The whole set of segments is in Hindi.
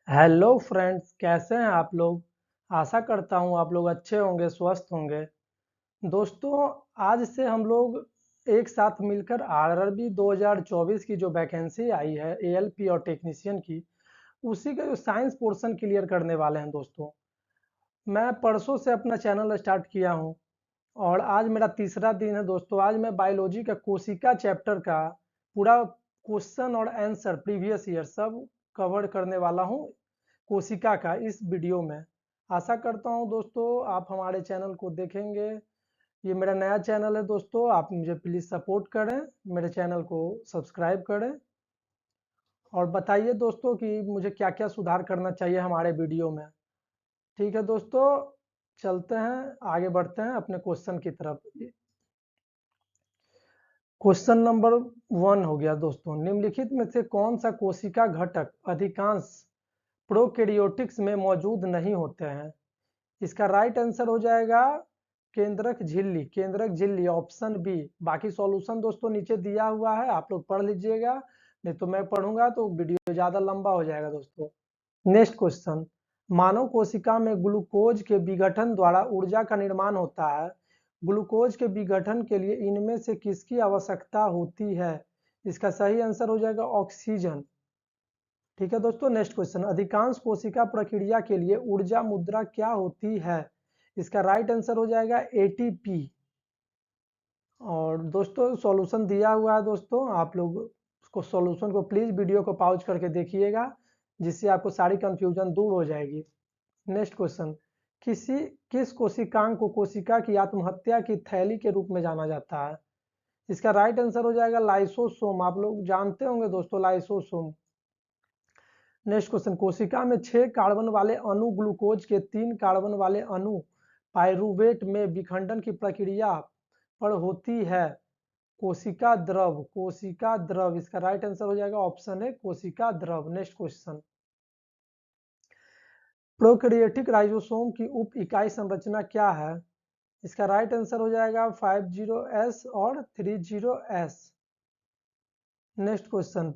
हेलो फ्रेंड्स, कैसे हैं आप लोग। आशा करता हूं आप लोग अच्छे होंगे, स्वस्थ होंगे। दोस्तों, आज से हम लोग एक साथ मिलकर आरआरबी 2024 की जो वैकेंसी आई है एएलपी और टेक्नीशियन की, उसी का जो साइंस पोर्शन क्लियर करने वाले हैं। दोस्तों, मैं परसों से अपना चैनल स्टार्ट किया हूं और आज मेरा तीसरा दिन है। दोस्तों, आज मैं बायोलॉजी का कोशिका चैप्टर का पूरा क्वेश्चन और आंसर प्रीवियस ईयर सब कवर करने वाला हूं कोशिका का इस वीडियो में। आशा करता हूं दोस्तों आप हमारे चैनल को देखेंगे। ये मेरा नया चैनल है दोस्तों, आप मुझे प्लीज़ सपोर्ट करें, मेरे चैनल को सब्सक्राइब करें और बताइए दोस्तों कि मुझे क्या क्या सुधार करना चाहिए हमारे वीडियो में। ठीक है दोस्तों, चलते हैं, आगे बढ़ते हैं अपने क्वेश्चन की तरफ। क्वेश्चन नंबर 1 हो गया दोस्तों, निम्नलिखित में से कौन सा कोशिका घटक अधिकांश प्रोकैरियोटिक्स में मौजूद नहीं होते हैं। इसका राइट आंसर हो जाएगा केंद्रक झिल्ली। केंद्रक झिल्ली ऑप्शन बी। बाकी सॉल्यूशन दोस्तों नीचे दिया हुआ है, आप लोग पढ़ लीजिएगा, नहीं तो मैं पढ़ूंगा तो वीडियो ज्यादा लंबा हो जाएगा दोस्तों। नेक्स्ट क्वेश्चन, मानव कोशिका में ग्लूकोज के विघटन द्वारा ऊर्जा का निर्माण होता है। ग्लूकोज के विघटन के लिए इनमें से किसकी आवश्यकता होती है। इसका सही आंसर हो जाएगा ऑक्सीजन। ठीक है दोस्तों, नेक्स्ट क्वेश्चन, अधिकांश कोशिका प्रक्रिया के लिए ऊर्जा मुद्रा क्या होती है। इसका राइट आंसर हो जाएगा एटीपी। और दोस्तों सॉल्यूशन दिया हुआ है दोस्तों, आप लोग उसको सॉल्यूशन को प्लीज वीडियो को पॉज करके देखिएगा, जिससे आपको सारी कंफ्यूजन दूर हो जाएगी। नेक्स्ट क्वेश्चन, किस कोशिकांग को कोशिका की आत्महत्या की थैली के रूप में जाना जाता है। इसका राइट आंसर हो जाएगा लाइसोसोम। आप लोग जानते होंगे दोस्तों लाइसोसोम। नेक्स्ट क्वेश्चन, कोशिका में 6 कार्बन वाले अणु ग्लूकोज के 3 कार्बन वाले अणु पाइरूवेट में विखंडन की प्रक्रिया पर होती है। कोशिका द्रव। कोशिका द्रव, इसका राइट आंसर हो जाएगा ऑप्शन है कोशिका द्रव। नेक्स्ट क्वेश्चन, प्रोकैरियोटिक राइबोसोम की उप इकाई संरचना क्या है। इसका राइट आंसर हो जाएगा 50S और 30S। नेक्स्ट क्वेश्चन,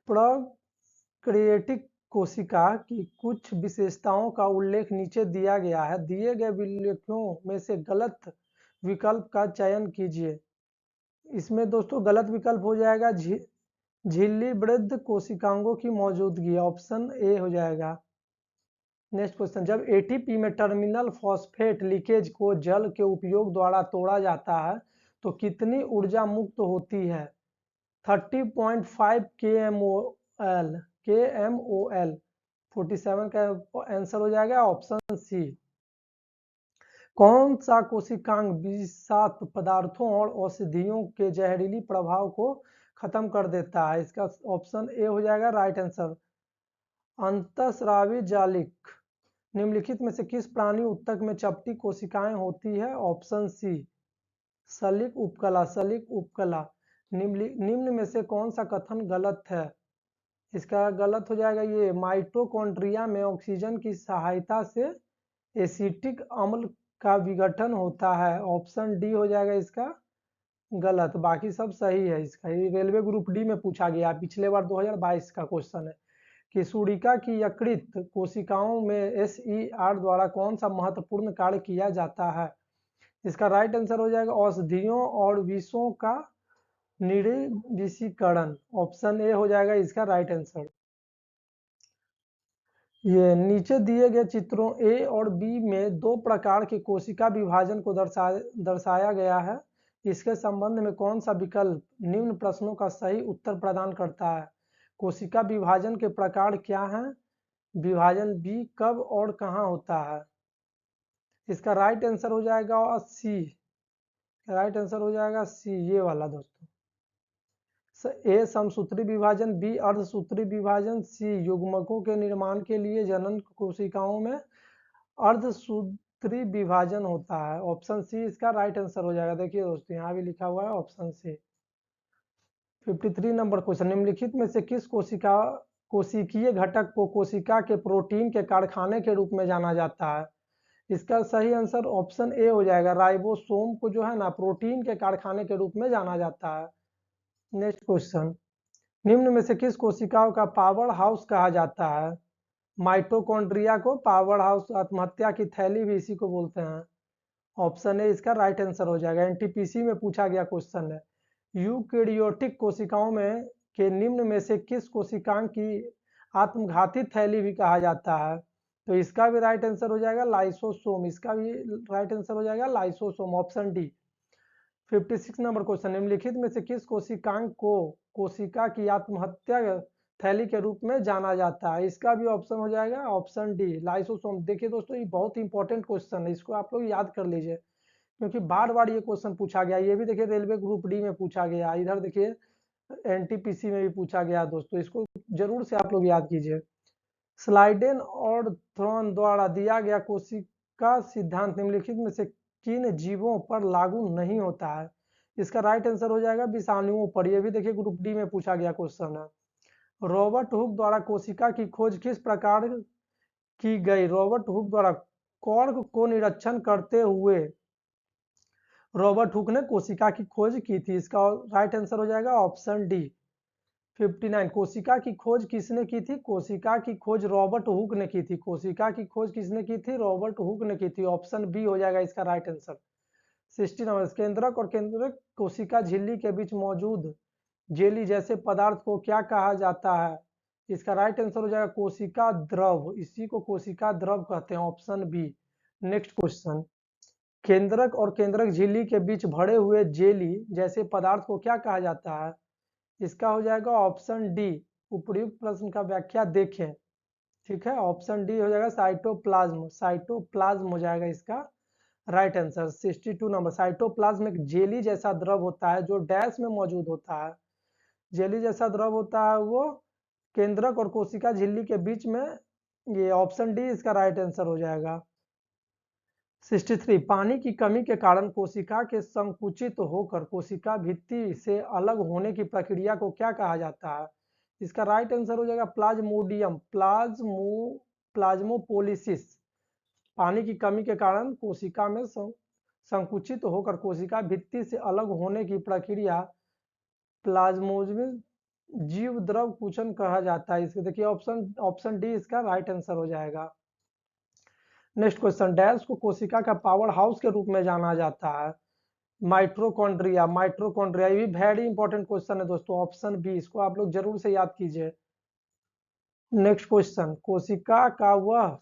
प्रोकैरियोटिक कोशिका की कुछ विशेषताओं का उल्लेख नीचे दिया गया है, दिए गए विकल्पों में से गलत विकल्प का चयन कीजिए। इसमें दोस्तों गलत विकल्प हो जाएगा झिल्लीबद्ध कोशिकांगों की मौजूदगी, ऑप्शन ए हो जाएगा। नेक्स्ट क्वेश्चन, जब एटीपी में टर्मिनल फॉस्फेट लीकेज को जल के उपयोग द्वारा तोड़ा जाता है तो कितनी ऊर्जा मुक्त होती है। 30.5 KMOL 47 का आंसर हो जाएगा ऑप्शन सी। कौन सा कोशिकांग विषाक्त पदार्थों और औषधियों के जहरीली प्रभाव को खत्म कर देता है। इसका ऑप्शन ए हो जाएगा राइट आंसर अंतःस्रावी जालिक। निम्नलिखित में से किस प्राणी उत्तक में चपटी कोशिकाएं होती है, ऑप्शन सी सलिक उपकला। सलिक उपकला। निम्न में से कौन सा कथन गलत है। इसका गलत हो जाएगा ये, माइटोकॉन्ड्रिया में ऑक्सीजन की सहायता से एसिटिक अम्ल का विघटन होता है, ऑप्शन डी हो जाएगा इसका गलत। बाकी सब सही है। इसका ये रेलवे ग्रुप डी में पूछा गया, पिछले बार 2022 का क्वेश्चन है कि सूड़िका की यकृत कोशिकाओं में एसईआर द्वारा कौन सा महत्वपूर्ण कार्य किया जाता है। इसका राइट आंसर हो जाएगा औषधियों और विषों का निर्विषीकरण, ऑप्शन ए हो जाएगा इसका राइट आंसर। ये नीचे दिए गए चित्रों ए और बी में 2 प्रकार के कोशिका विभाजन को दर्शाया गया है। इसके संबंध में कौन सा विकल्प निम्न प्रश्नों का सही उत्तर प्रदान करता है। कोशिका विभाजन के प्रकार क्या हैं, विभाजन बी कब और कहाँ होता है। इसका राइट आंसर हो जाएगा सी। राइट आंसर हो जाएगा सी, ये वाला दोस्तों। ए समसूत्री विभाजन, बी अर्धसूत्री विभाजन, सी युग्मकों के निर्माण के लिए जनन कोशिकाओं में अर्धसूत्री विभाजन होता है, ऑप्शन सी इसका राइट आंसर हो जाएगा। देखिए दोस्तों यहाँ भी लिखा हुआ है ऑप्शन सी। 53 नंबर क्वेश्चन, निम्नलिखित में से किस कोशिकीय घटक को कोशिका के प्रोटीन के कारखाने के रूप में जाना जाता है। इसका सही आंसर ऑप्शन ए हो जाएगा, राइबोसोम को जो है ना प्रोटीन के कारखाने के रूप में जाना जाता है। नेक्स्ट क्वेश्चन, निम्न में से किस कोशिकाओं का पावर हाउस कहा जाता है। माइटोकॉन्ड्रिया को पावर हाउस, आत्महत्या की थैली भी इसी को बोलते हैं। ऑप्शन ए इसका राइट आंसर हो जाएगा। एनटीपीसी में पूछा गया क्वेश्चन है। यूकेरियोटिक कोशिकाओं में के निम्न में से किस कोशिकांग की आत्मघाती थैली भी कहा जाता है? तो इसका भी राइट आंसर हो जाएगा लाइसोसोम। इसका भी राइट आंसर हो जाएगा lysosome, option D. 56 number question, निम्नलिखित में से किस कोशिकांग को कोशिका की आत्महत्या थैली के रूप में जाना जाता है? इसका भी ऑप्शन हो जाएगा ऑप्शन डी लाइसोसोम। देखिए दोस्तों, ये बहुत ही इंपॉर्टेंट क्वेश्चन है, इसको आप लोग याद कर लीजिए, क्योंकि बार बार ये क्वेश्चन पूछा गया। ये भी देखिए रेलवे ग्रुप डी में पूछा गया, इधर देखिए एनटीपीसी में भी पूछा गया दोस्तों, इसको जरूर से आप लोग याद कीजिए। स्लाइडेन और थ्रॉन द्वारा दिया गया कोशिका सिद्धांत निम्नलिखित में से किन जीवों पर लागू नहीं होता है? इसका राइट आंसर हो जाएगा विषाणुओं पर। यह भी देखिए ग्रुप डी में पूछा गया क्वेश्चन है। रॉबर्ट हुक द्वारा कोशिका की खोज किस प्रकार की गई? रॉबर्ट हुक द्वारा कॉर्क को निरीक्षण करते हुए रॉबर्ट हुक ने कोशिका की खोज की थी। इसका राइट आंसर हो जाएगा ऑप्शन डी 59। कोशिका की खोज किसने की थी? कोशिका की खोज रॉबर्ट हुक ने की थी। कोशिका की खोज किसने की थी? रॉबर्ट हुक ने की थी। ऑप्शन बी हो जाएगा इसका राइट आंसर। 60 नंबर, केंद्रक और केंद्रक कोशिका झिल्ली के बीच मौजूद जेली जैसे पदार्थ को क्या कहा जाता है? इसका राइट आंसर हो जाएगा कोशिका द्रव। इसी को कोशिका द्रव कहते हैं, ऑप्शन बी। नेक्स्ट क्वेश्चन, केंद्रक और केंद्रक झिल्ली के बीच भरे हुए जेली जैसे पदार्थ को क्या कहा जाता है? इसका हो जाएगा ऑप्शन डी। उपयुक्त प्रश्न का व्याख्या देखें। ठीक है, ऑप्शन डी हो जाएगा साइटोप्लाज्म। साइटोप्लाज्म हो जाएगा इसका राइट आंसर। 62 नंबर, साइटोप्लाज्म एक जेली जैसा द्रव होता है जो डैश में मौजूद होता है। जेली जैसा द्रव होता है वो केंद्रक और कोशिका झिल्ली के बीच में। ये ऑप्शन डी इसका राइट आंसर हो जाएगा। 63, पानी की कमी के कारण कोशिका के संकुचित होकर कोशिका भित्ति से अलग होने की प्रक्रिया को क्या कहा जाता है? इसका राइट आंसर हो जाएगा प्लाज्मोडियम, प्लाज्मोपोलिसिस। पानी की कमी के कारण कोशिका में संकुचित होकर कोशिका भित्ति से अलग होने की प्रक्रिया प्लाज्मोजिम जीव द्रव कुंचन कहा जाता है। इसके देखिए ऑप्शन डी इसका राइट आंसर हो जाएगा। नेक्स्ट क्वेश्चन, डैश को कोशिका का पावर हाउस के रूप में जाना जाता है? माइटोकॉन्ड्रिया। माइटोकॉन्ड्रिया ये भी वेरी इंपॉर्टेंट क्वेश्चन है दोस्तों, ऑप्शन बी। इसको आप लोग जरूर से याद कीजिए। नेक्स्ट क्वेश्चन, कोशिका का वह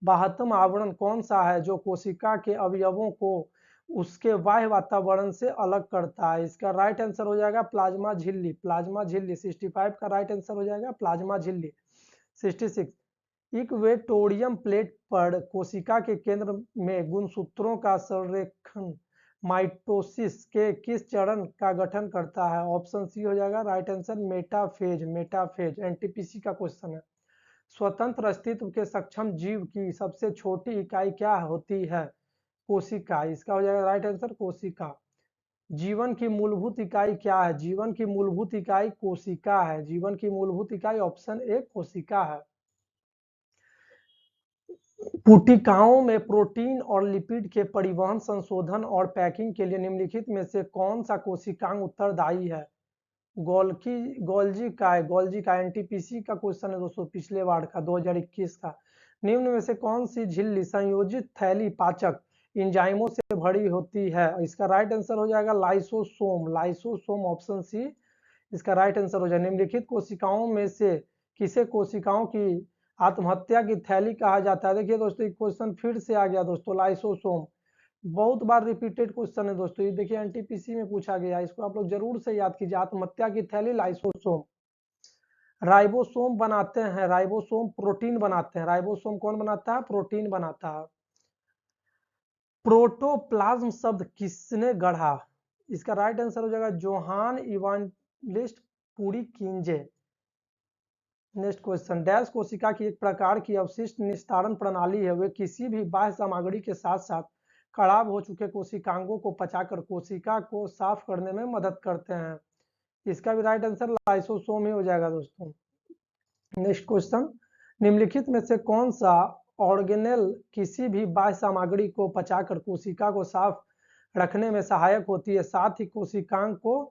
बाह्यतम आवरण कौन सा है जो कोशिका के अवयवों को उसके बाह्य वातावरण से अलग करता है? इसका राइट आंसर हो जाएगा प्लाज्मा झिल्ली। प्लाज्मा झिल्ली 65 का राइट आंसर हो जाएगा प्लाज्मा झिल्ली। 66, इक्वेटोरियम प्लेट पर कोशिका के केंद्र में गुणसूत्रों का संरेखन माइटोसिस के किस चरण का गठन करता है? ऑप्शन सी हो जाएगा right answer metaphase. Metaphase NTPC का क्वेश्चन है। स्वतंत्र अस्तित्व के सक्षम जीव की सबसे छोटी इकाई क्या होती है? कोशिका। इसका हो जाएगा राइट आंसर कोशिका। जीवन की मूलभूत इकाई क्या है? जीवन की मूलभूत इकाई कोशिका है। जीवन की मूलभूत इकाई ऑप्शन ए कोशिका है। पुटिकाओं में प्रोटीन और लिपिड के परिवहन, संशोधन और पैकिंग के लिए निम्नलिखित में से कौन सा कोशिकांग उत्तरदायी है? गोल्जी का एनटीपीसी का क्वेश्चन है दोस्तों, पिछले बार का 2021 का। निम्न में से कौन सी झिल्ली संयोजित थैली पाचक इंजाइमों से भरी होती है? इसका राइट आंसर हो जाएगा लाइसोसोम। लाइसोसोम, ऑप्शन सी इसका राइट आंसर हो जाएगा। निम्नलिखित कोशिकाओं में से किसे कोशिकाओं की आत्महत्या की थैली कहा जाता है? देखिए दोस्तों, क्वेश्चन फिर से आ गया दोस्तों, लाइसोसोम। बहुत बार रिपीटेड क्वेश्चन है दोस्तों, ये देखिए एनटीपीसी में पूछा गया, इसको आप लोग जरूर से याद कीजिए। आत्महत्या की थैली लाइसोसोम। राइबोसोम बनाते हैं, राइबोसोम प्रोटीन बनाते हैं। राइबोसोम कौन बनाता है? प्रोटीन बनाता है। प्रोटोप्लाज्म शब्द किसने गढ़ा? इसका राइट आंसर हो जाएगा जोहान इवांजेलिस्ट पुरीकिंजे। नेक्स्ट क्वेश्चन, डैश कोशिका की एक प्रकार की अवशिष्ट निस्तारण प्रणाली है। वे किसी भी बाह्य सामग्री के साथ साथ खराब हो चुके कोशिकांगों को पचाकर कोशिका को साफ करने में मदद करते हैं। इसका भी राइट आंसर लाइसोसोम ही हो जाएगा दोस्तों। नेक्स्ट क्वेश्चन, निम्नलिखित में से कौन सा ऑर्गेनेल किसी भी बाह्य सामग्री को पचाकर कोशिका को साफ रखने में सहायक होती है, साथ ही कोशिकांग को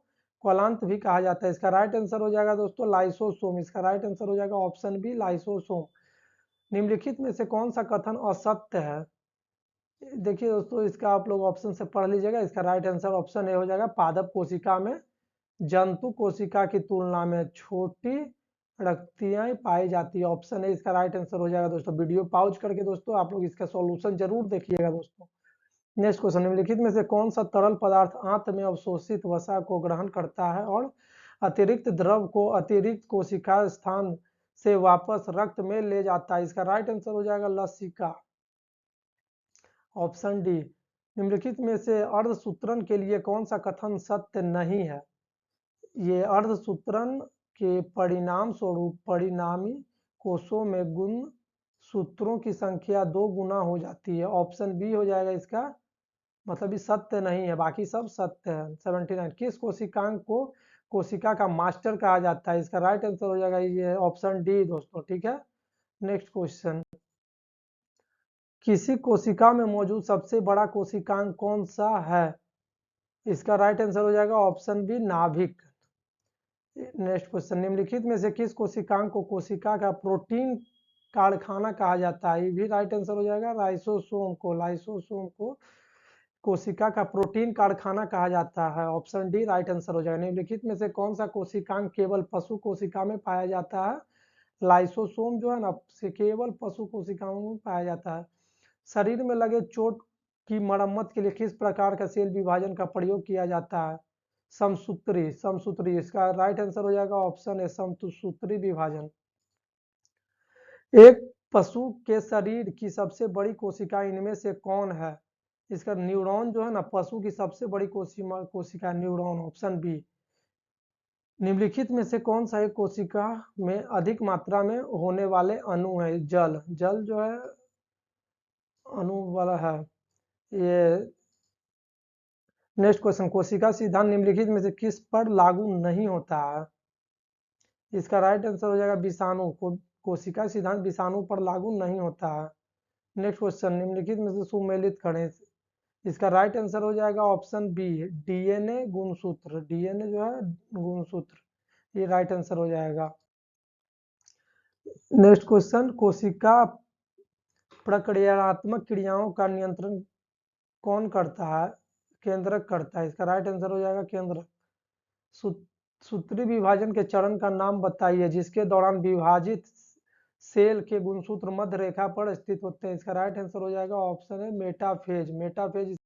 क्वलांत भी कहा जाता है? इसका राइट आंसर हो जाएगा दोस्तों लाइसोसोम। इसका राइट आंसर हो जाएगा ऑप्शन बी लाइसोसोम। निम्नलिखित में से कौन सा कथन असत्य है? देखिए दोस्तों, इसका आप लोग ऑप्शन से पढ़ लीजिएगा। इसका राइट आंसर ऑप्शन ए हो जाएगा, पादप कोशिका में जंतु कोशिका की तुलना में छोटी रक्तियां पाई जाती है। ऑप्शन ए इसका राइट आंसर हो जाएगा दोस्तों। वीडियो पॉज करके दोस्तों आप लोग इसका सॉल्यूशन जरूर देखिएगा दोस्तों। नेक्स्ट क्वेश्चन, निम्नलिखित में से कौन सा तरल पदार्थ आंत में अवशोषित वसा को ग्रहण करता है और अतिरिक्त द्रव को अतिरिक्त कोशिका स्थान से वापस रक्त में ले जाता है? इसका राइट आंसर हो जाएगा लसिका, ऑप्शन डी। निम्नलिखित में से अर्धसूत्रण के लिए कौन सा कथन सत्य नहीं है? ये अर्धसूत्रण के परिणाम स्वरूप परिणामी कोषों में गुण सूत्रों की संख्या 2 गुना हो जाती है। ऑप्शन बी हो जाएगा इसका, मतलब ये सत्य नहीं है, बाकी सब सत्य है। 79, किस कोशिकांग को कोशिका का मास्टर कहा जाता है? इसका राइट आंसर हो जाएगा ये ऑप्शन डी दोस्तों, ठीक है। नेक्स्ट क्वेश्चन, किसी कोशिका में मौजूद सबसे बड़ा कोशिकांग कौन सा है? इसका राइट आंसर हो जाएगा ऑप्शन बी, नाभिक। नेक्स्ट क्वेश्चन, निम्नलिखित में से किस कोशिकांग को कोशिका का प्रोटीन कारखाना कहा जाता है? ये भी राइट आंसर हो जाएगा, लाइसोसोम को कोशिका का प्रोटीन कारखाना कहा जाता है। ऑप्शन डी राइट आंसर हो जाएगा। निम्नलिखित में से कौन सा कोशिकांग केवल पशु कोशिका में पाया जाता है? लाइसोसोम जो है ना, से केवल पशु कोशिकाओं में पाया जाता है। शरीर में लगे चोट की मरम्मत के लिए किस प्रकार का सेल विभाजन का प्रयोग किया जाता है? समसूत्री। इसका राइट आंसर हो जाएगा ऑप्शन ए, समसूत्री विभाजन। एक पशु के शरीर की सबसे बड़ी कोशिका इनमें से कौन है? इसका न्यूरॉन जो है ना, पशु की सबसे बड़ी कोशिका न्यूरॉन, ऑप्शन बी। निम्नलिखित में से कौन सा एक कोशिका में अधिक मात्रा में होने वाले अणु है? जल जो है अणु वाला है ये। नेक्स्ट क्वेश्चन, कोशिका सिद्धांत निम्नलिखित में से किस पर लागू नहीं होता है? इसका राइट आंसर हो जाएगा विषाणु को। कोशिका सिद्धांत विषाणु पर लागू नहीं होता है। नेक्स्ट क्वेश्चन, निम्नलिखित में से सुमेलित करें। इसका राइट आंसर हो जाएगा ऑप्शन बी, डीएनए गुणसूत्र। डीएनए जो है गुणसूत्र, ये राइट आंसर हो जाएगा। नेक्स्ट क्वेश्चन, कोशिका प्रक्रियात्मक क्रियाओं का नियंत्रण कौन करता है? केंद्रक करता है। इसका राइट आंसर हो जाएगा केंद्रक। सूत्री विभाजन के चरण का नाम बताइए जिसके दौरान विभाजित सेल के गुणसूत्र मध्य रेखा पर स्थित होते हैं। इसका राइट आंसर हो जाएगा ऑप्शन है मेटाफेज।